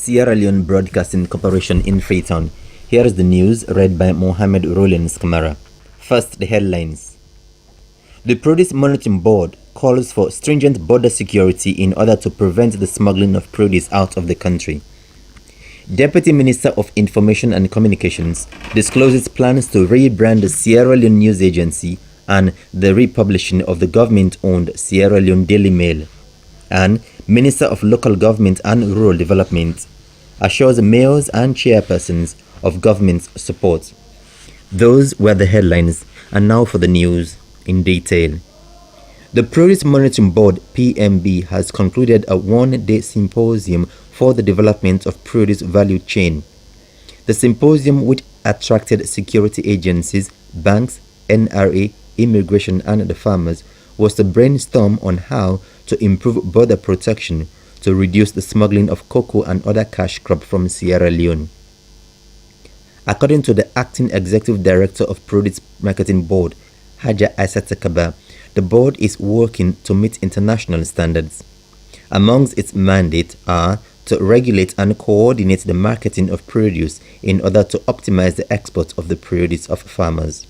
Sierra Leone Broadcasting Corporation in Freetown. Here is the news read by Mohamed Rollins Kamara. First, the headlines. The Produce Monitoring Board calls for stringent border security in order to prevent the smuggling of produce out of the country. Deputy Minister of Information and Communications discloses plans to rebrand the Sierra Leone News Agency and the republishing of the government-owned Sierra Leone Daily Mail. And Minister of Local Government and Rural Development assures mayors and chairpersons of government's support. Those were the headlines, and now for the news in detail. The Produce Monitoring Board (PMB) has concluded a one-day symposium for the development of produce value chain. The symposium, which attracted security agencies, banks, NRA, immigration and the farmers, was to brainstorm on how to improve border protection to reduce the smuggling of cocoa and other cash crop from Sierra Leone. According to the Acting Executive Director of Produce Marketing Board, Haja Aissata Kaba, the board is working to meet international standards. Amongst its mandates are to regulate and coordinate the marketing of produce in order to optimize the export of the produce of farmers.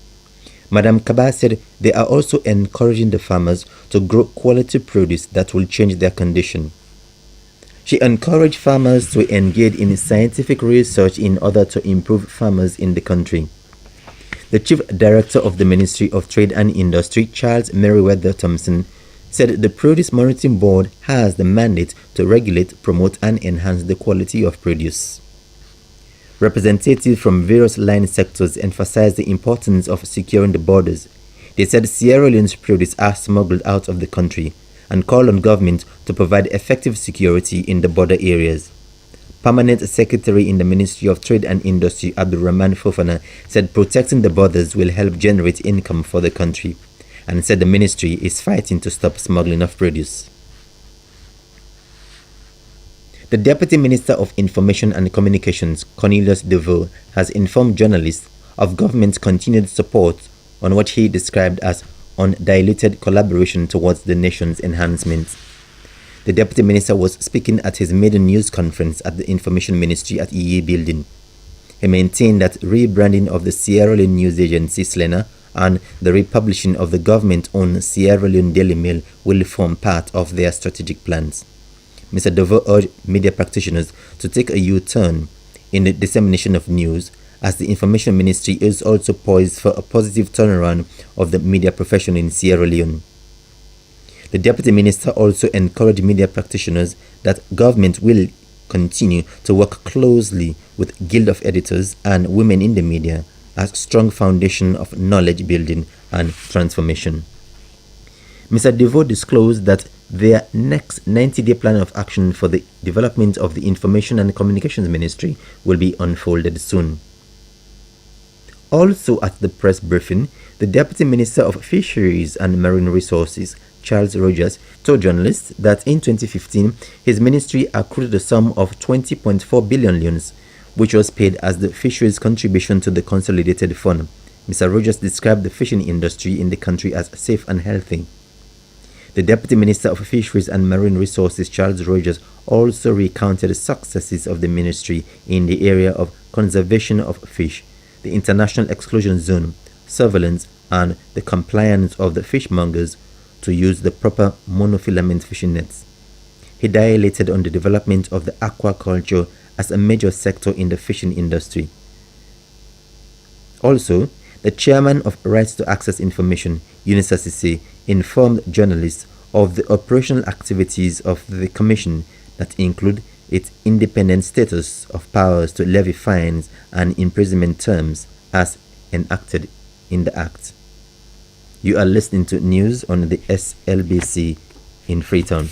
Madam Kaba said they are also encouraging the farmers to grow quality produce that will change their condition. She encouraged farmers to engage in scientific research in order to improve farmers in the country. The Chief Director of the Ministry of Trade and Industry, Charles Merriweather Thompson, said the Produce Monitoring Board has the mandate to regulate, promote and enhance the quality of produce. Representatives from various line sectors emphasized the importance of securing the borders. They said Sierra Leone's produce are smuggled out of the country and called on government to provide effective security in the border areas. Permanent Secretary in the Ministry of Trade and Industry, Abdulrahman Fofana, said protecting the borders will help generate income for the country, and said the ministry is fighting to stop smuggling of produce. The Deputy Minister of Information and Communications, Cornelius DeVoe, has informed journalists of government's continued support on what he described as undiluted collaboration towards the nation's enhancement. The Deputy Minister was speaking at his maiden news conference at the Information Ministry at EE Building. He maintained that rebranding of the Sierra Leone News Agency (SLENA) and the republishing of the government-owned Sierra Leone Daily Mail will form part of their strategic plans. Mr. DeVoe urged media practitioners to take a U-turn in the dissemination of news, as the Information Ministry is also poised for a positive turnaround of the media profession in Sierra Leone. The Deputy Minister also encouraged media practitioners that government will continue to work closely with Guild of Editors and women in the media as a strong foundation of knowledge building and transformation. Mr. DeVoe disclosed that their next 90-day plan of action for the development of the Information and Communications Ministry will be unfolded soon. Also at the press briefing, the Deputy Minister of Fisheries and Marine Resources, Charles Rogers, told journalists that in 2015, his ministry accrued the sum of 20.4 billion leones, which was paid as the fisheries contribution to the consolidated fund. Mr. Rogers described the fishing industry in the country as safe and healthy. The Deputy Minister of Fisheries and Marine Resources, Charles Rogers, also recounted the successes of the ministry in the area of conservation of fish, the international exclusion zone, surveillance, and the compliance of the fishmongers to use the proper monofilament fishing nets. He dilated on the development of the aquaculture as a major sector in the fishing industry. Also, the chairman of Rights to Access Information, Yunus Asise, informed journalists of the operational activities of the Commission that include its independent status of powers to levy fines and imprisonment terms as enacted in the Act. You are listening to news on the Slbc in Freetown.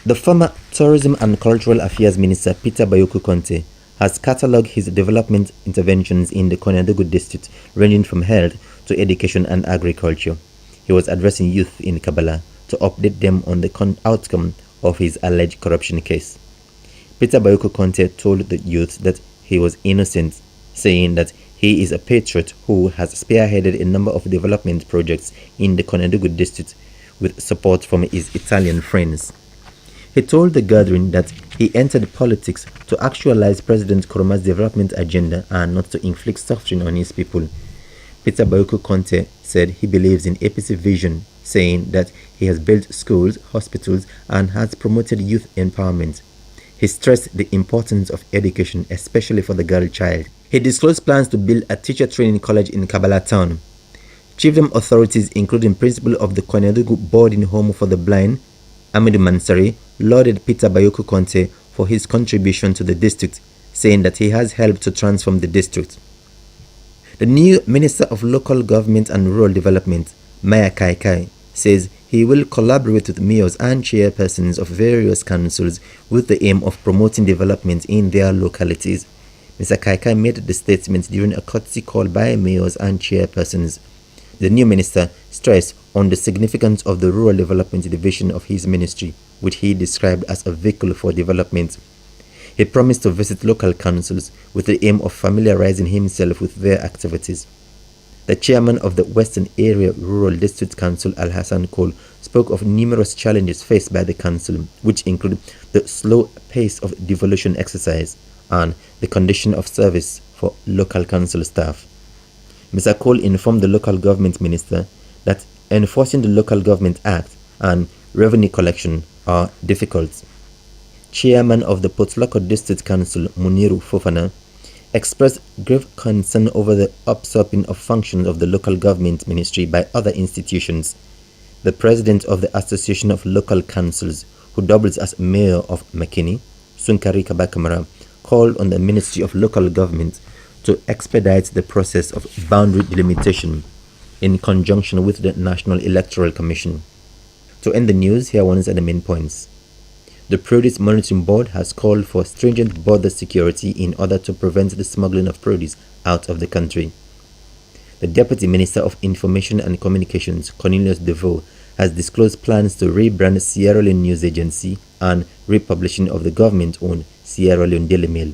The former Tourism and Cultural Affairs Minister Peter Bayoko Conte has catalogued his development interventions in the Konedogu district, ranging from health to education and agriculture. He was addressing youth in Kabbalah to update them on the outcome of his alleged corruption case. Peter Bayoko Conte told the youth that he was innocent, saying that he is a patriot who has spearheaded a number of development projects in the Konedogu district with support from his Italian friends. He told the gathering that He entered politics to actualize President Nkrumah's development agenda and not to inflict suffering on his people. Peter Bayoko Conte said he believes in APC vision, saying that he has built schools, hospitals, and has promoted youth empowerment. He stressed the importance of education, especially for the girl child. He disclosed plans to build a teacher training college in Kabala town. Chiefdom authorities, including principal of the Kwanedugu boarding home for the blind, Amidu Mansari, lauded Peter Bayoko Conte for his contribution to the district, saying that he has helped to transform the district. The new Minister of Local Government and Rural Development, Maya Kaikai, says he will collaborate with mayors and chairpersons of various councils with the aim of promoting development in their localities. Mr. Kaikai made the statement during a courtesy call by mayors and chairpersons. The new minister stressed on the significance of the Rural Development Division of his ministry, which he described as a vehicle for development. He promised to visit local councils with the aim of familiarizing himself with their activities. The chairman of the Western Area Rural District Council, Al-Hassan Cole, spoke of numerous challenges faced by the council, which include the slow pace of devolution exercise and the condition of service for local council staff. Mr. Cole informed the local government minister that enforcing the Local Government Act and revenue collection are difficult. Chairman of the Potloko District Council, Muniru Fofana, expressed grave concern over the usurping of functions of the local government ministry by other institutions. The president of the Association of Local Councils, who doubles as mayor of Makini, Sunkari Kabakamara, called on the Ministry of Local Government to expedite the process of boundary delimitation in conjunction with the National Electoral Commission. To end the news, here are the main points. The Produce Monitoring Board has called for stringent border security in order to prevent the smuggling of produce out of the country. The Deputy Minister of Information and Communications, Cornelius DeVoe, has disclosed plans to rebrand Sierra Leone News Agency and republishing of the government-owned Sierra Leone Daily Mail.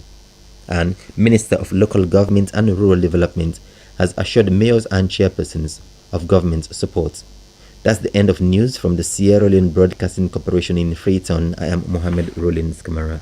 And Minister of Local Government and Rural Development has assured mayors and chairpersons of government support. That's the end of news from the Sierra Leone Broadcasting Corporation in Freetown. I am Mohammed Rollins Kamara.